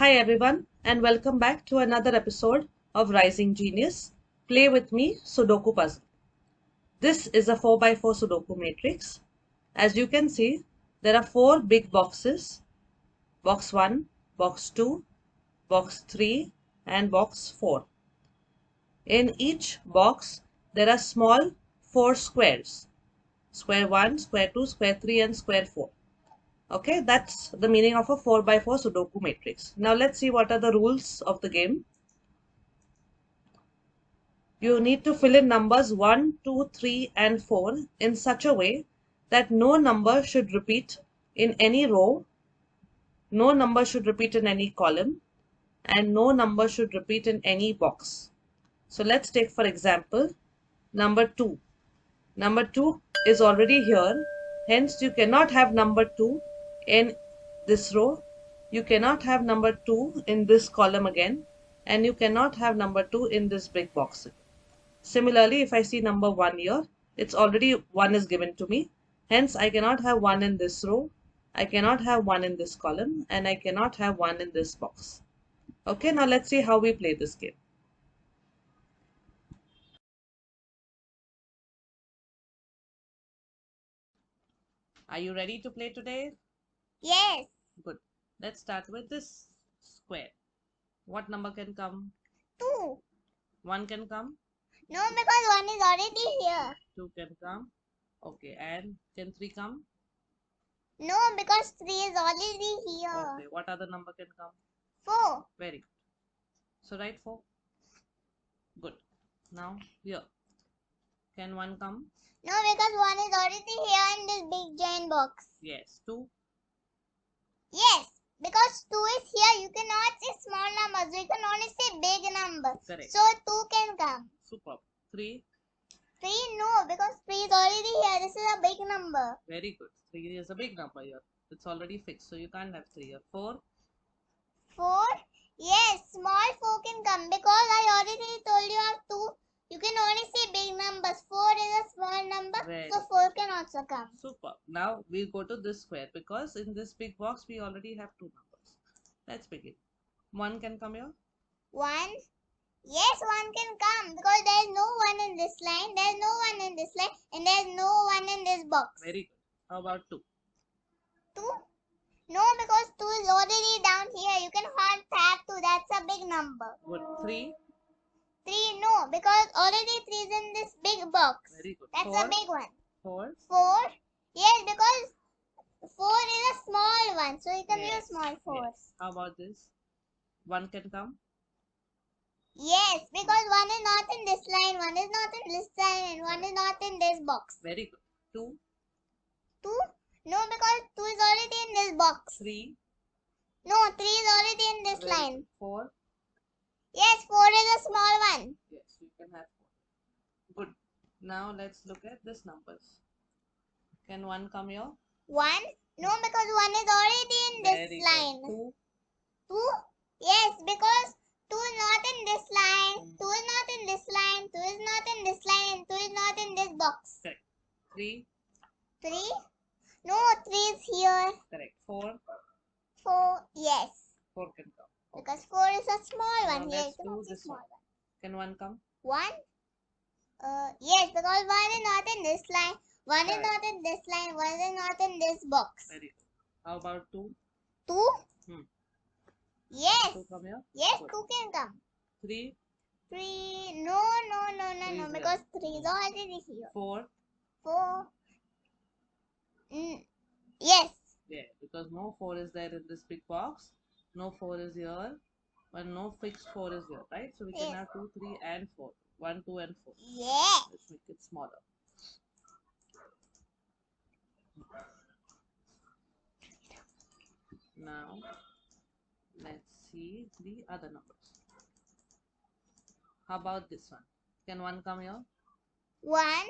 Hi everyone and welcome back to another episode of Rising Genius. Play with me Sudoku puzzle. This is a 4x4 Sudoku matrix. As you can see, there are 4 big boxes. Box 1, box 2, box 3 and box 4. In each box, there are small 4 squares. Square 1, square 2, square 3 and square 4. Okay, that's the meaning of a 4x4 Sudoku matrix. Now let's see what are the rules of the game. You need to fill in numbers 1, 2, 3 and 4 in such a way that no number should repeat in any row, no number should repeat in any column, and no number should repeat in any box. So let's take for example number 2. Number 2 is already here, hence you cannot have number 2 in this row, you cannot have number 2 in this column again, and you cannot have number 2 in this big box again. Similarly, if I see number 1 here, it's already 1 is given to me. Hence, I cannot have 1 in this row, I cannot have 1 in this column, and I cannot have 1 in this box. Okay, now let's see how we play this game. Are you ready to play today? Yes. Good. Let's start with this square. What number can come? 2. 1 can come? No, because 1 is already here. 2 can come. Okay, and can 3 come? No, because 3 is already here. Okay, what other number can come? 4. Very good. So write 4. Good. Now here. Can 1 come? No, because 1 is already here in this big giant box. Yes. 2? Yes, because 2 is here. You cannot say small numbers. You can only say big numbers. Correct. So 2 can come. Superb. 3? 3, no, because 3 is already here. This is a big number. Very good. 3 is a big number here. It's already fixed, so you can't have 3 here. 4? 4? Yes, small 4 can come because I already told you of 2. You can only say big numbers. 4 is a small number, so 4 can also come. Super. Now we'll go to this square because in this big box we already have 2 numbers. Let's begin. 1 can come here? 1? Yes, 1 can come because there is no 1 in this line, there is no 1 in this line, and there is no 1 in this box. Very good. How about 2? 2? No, because 2 is already down here. You can hard have 2. That's a big number. Good. 3? 3? No, because already 3 is in this big box. Very good. That's 4? a big one. 4? 4? Yes, because 4 is a small one, so you can Yes. use small 4. Yes. How about this? 1 can come? Yes, because 1 is not in this line, 1 is not in this line, and 1 is not in this box. Very good. 2? 2? No, because 2 is already in this box. 3? No, 3 is already in this Very line. good. 4? Yes, 4 is a small one. Yes, you can have 4. Good. Now let's look at this numbers. Can 1 come here? 1? No, because 1 is already in this Very line. good. 2? 2? Yes, because 2 is not in this line, 2 is not in this line, 2 is not in this line, and 2 is not in this box. Correct. 3? 3? No, 3 is here. Correct. 4? 4? Yes. 4 can come. Okay. Because 4 is a small Now one. Here let's you can do also this small one. one. Can 1 come? 1? Yes, because 1 is not in this line, 1 is Right. not in this line, 1 is not in this box. Very good. How about 2? 2? Hmm. Yes. 2 come here? Yes, Good. 2 can come. 3? 3? No, Three is because there. 3 is already here. 4? 4? Yes. Yeah, because no 4 is there in this big box. No 4 is here. And no fixed 4 is here, right? So we can Yes. have 2, 3 and 4. 1, 2 and 4. Yes. Let's make it smaller. Now, let's see the other numbers. How about this one? Can 1 come here? 1?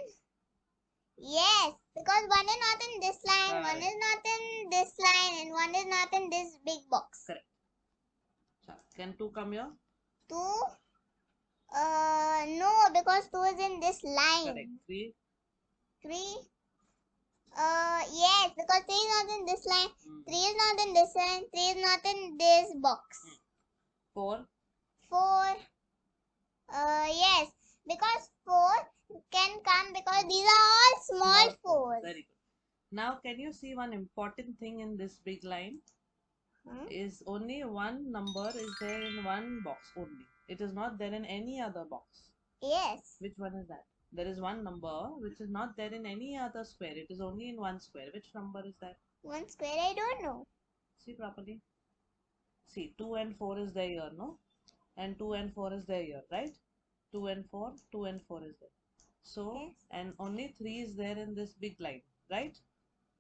Yes, because 1 is not in this line, 1 Right. is not in this line, and 1 is not in this big box. Correct. Can 2 come here? 2? No, because 2 is in this line. Correct. 3? 3? Yes, because 3 is not in this line, 3 is not in this line, 3 is not in this box. 4? 4. Yes, because 4 can come because these are all small 4s. Very good. Now, can you see one important thing in this big line? Is only one number is there in one box only. It is not there in any other box. Yes. Which one is that? There is one number which is not there in any other square. It is only in one square. Which number is that? One square, I don't know. See properly. See, 2 and 4 is there here, no? And 2 and 4 is there here, right? 2 and 4, 2 and 4 is there. So, Yes. and only 3 is there in this big line, right?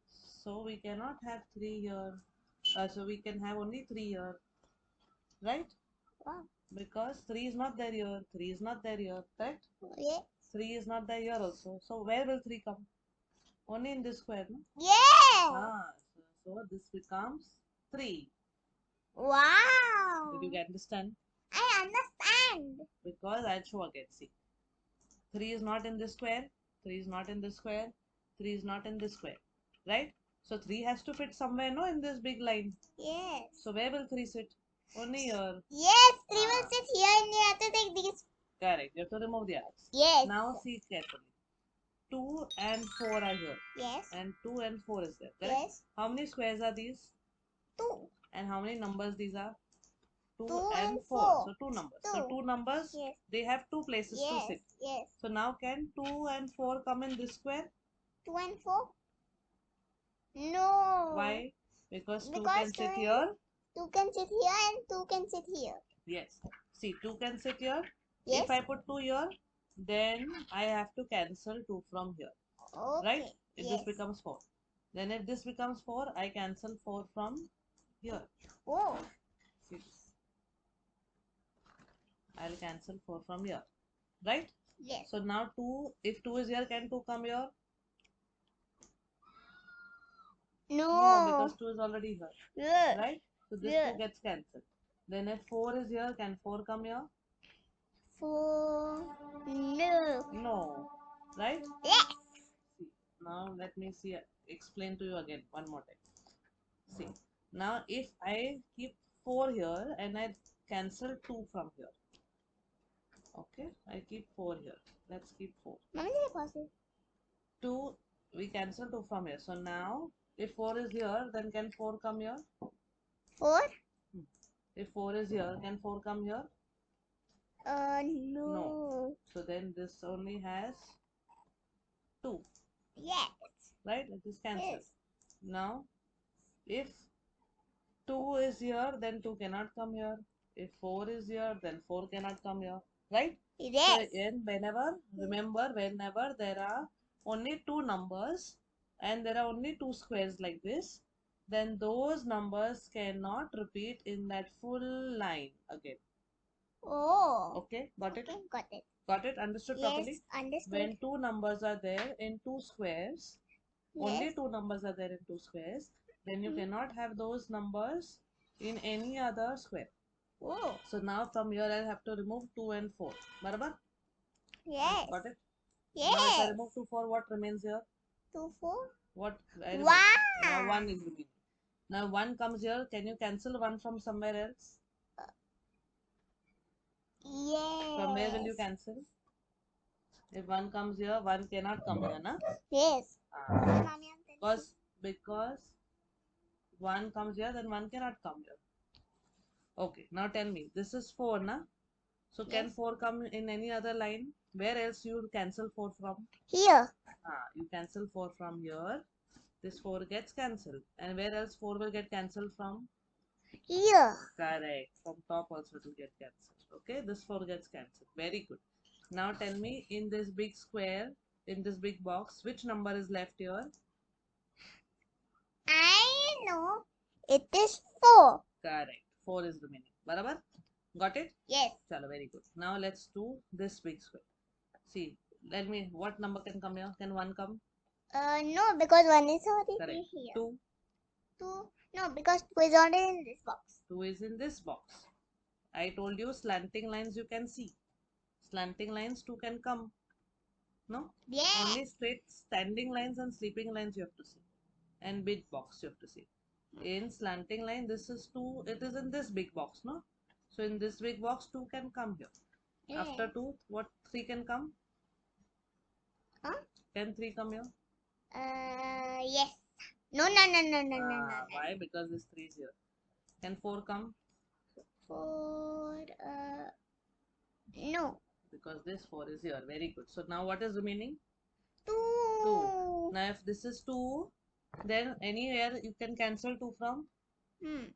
So, we cannot have 3 here. So, we can have only 3 here, right? Wow. Because 3 is not there here, 3 is not there here, correct? Yes. 3 is not there here also. So, where will 3 come? Only in this square, no? Yeah. So this becomes 3. Wow. Did you understand? I understand. Because I'll show again. See, 3 is not in this square, 3 is not in this square, 3 is not in this square, right? So 3 has to fit somewhere, no, in this big line. Yes. So where will 3 sit? Only here. Yes, 3 will sit here and you have to take these. Correct. You have to remove the others. Yes. Now see carefully. 2 and 4 are here. Yes. And 2 and 4 is there. Correct? Yes. How many squares are these? 2. And how many numbers these are? 2 2 and 4. 4. So 2 numbers. 2. So 2 numbers, Yes. they have 2 places to sit. Yes. So now can 2 and 4 come in this square? 2 and 4? No. Why? Because 2 can sit here. 2 can sit here and 2 can sit here. Yes. See, 2 can sit here. Yes. If I put 2 here, then I have to cancel 2 from here. Okay. Right? If yes. this becomes 4. Then if this becomes 4, I cancel 4 from here. Oh. See this. I'll cancel 4 from here. Right? Yes. So now 2, if 2 is here, can 2 come here? No, because 2 is already here. Yes. Right? So this Yes. 2 gets cancelled. Then if 4 is here, can 4 come here? 4. No. No. Right? Yes. See. Now let me see. Explain to you again one more time. See. Now if I keep 4 here and I cancel 2 from here. Okay. I keep 4 here. Let's keep 4. Mommy, did I pause it? 2. We cancel 2 from here. So now if 4 is here, then can 4 come here? 4? If 4 is here, can 4 come here? No. So then this only has 2. Yes. Right? It is cancelled. Yes. Now, if 2 is here, then 2 cannot come here. If 4 is here, then 4 cannot come here. Right? Yes. So, and remember, whenever there are only 2 numbers and there are only 2 squares like this, then those numbers cannot repeat in that full line again. Oh. Okay, got it? Okay, got it. Got it? Understood Yes, properly? understood. When 2 numbers are there in 2 squares, only Yes. 2 numbers are there in 2 squares, then you Hmm. cannot have those numbers in any other square. Oh. So now from here I'll have to remove 2 and 4. Barabar? Yes. Got it? Yes. Now if I remove 2, 4, what remains here? 2, 4. What? I remove. Wow. Now 1 is remaining. Now 1 comes here. Can you cancel 1 from somewhere else? Yes. From where will you cancel? If 1 comes here, 1 cannot come here, na? Yes. Because 1 comes here, then 1 cannot come here. Okay, now tell me, this is 4, na? So can Yes. 4 come in any other line? Where else you cancel 4 from? Here. You cancel 4 from here. This 4 gets cancelled. And where else 4 will get cancelled from? Here. Correct. From top also it will get cancelled. Okay, this 4 gets cancelled. Very good. Now tell me, in this big square, in this big box, which number is left here? I know. It is 4. Correct. 4 is remaining. Barabar? Got it? Yes. Chalo, very good. Now let's do this big square. See, what number can come here? Can 1 come? No, because 1 is already Correct. here. 2. 2. No, because 2 is already in this box. 2 is in this box. I told you slanting lines you can see. Slanting lines 2 can come. No? Yes. Only straight standing lines and sleeping lines you have to see. And big box you have to see. In slanting line, this is 2. It is in this big box, no? So in this big box, 2 can come here. After Yeah. 2, what 3 can come? Huh? Can 3 come here? Yes. No. Why? Because this 3 is here. Can 4 come? 4. No. Because this 4 is here. Very good. So now what is remaining? 2. 2. Now if this is 2, then anywhere you can cancel 2 from? Here.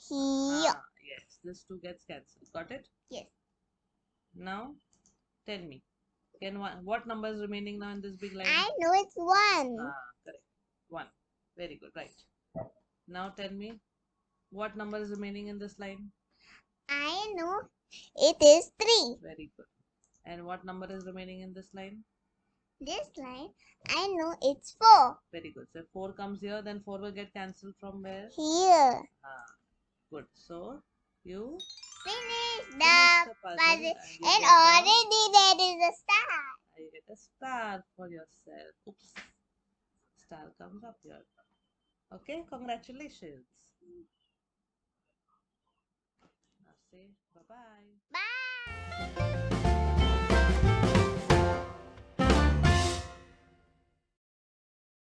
Yes. This 2 gets cancelled. Got it? Yes. Now tell me. What number is remaining now in this big line? I know it's 1. Correct. 1. Very good. Right. Now tell me. What number is remaining in this line? I know it is 3. Very good. And what number is remaining in this line? This line, I know it's 4. Very good. So if 4 comes here, then 4 will get cancelled from where? Here. Good. So you Finish finish the the puzzle puzzle. and And you already there is a star. get a star for yourself. Oops. Star comes up here. Okay, congratulations. Now say bye-bye. Bye.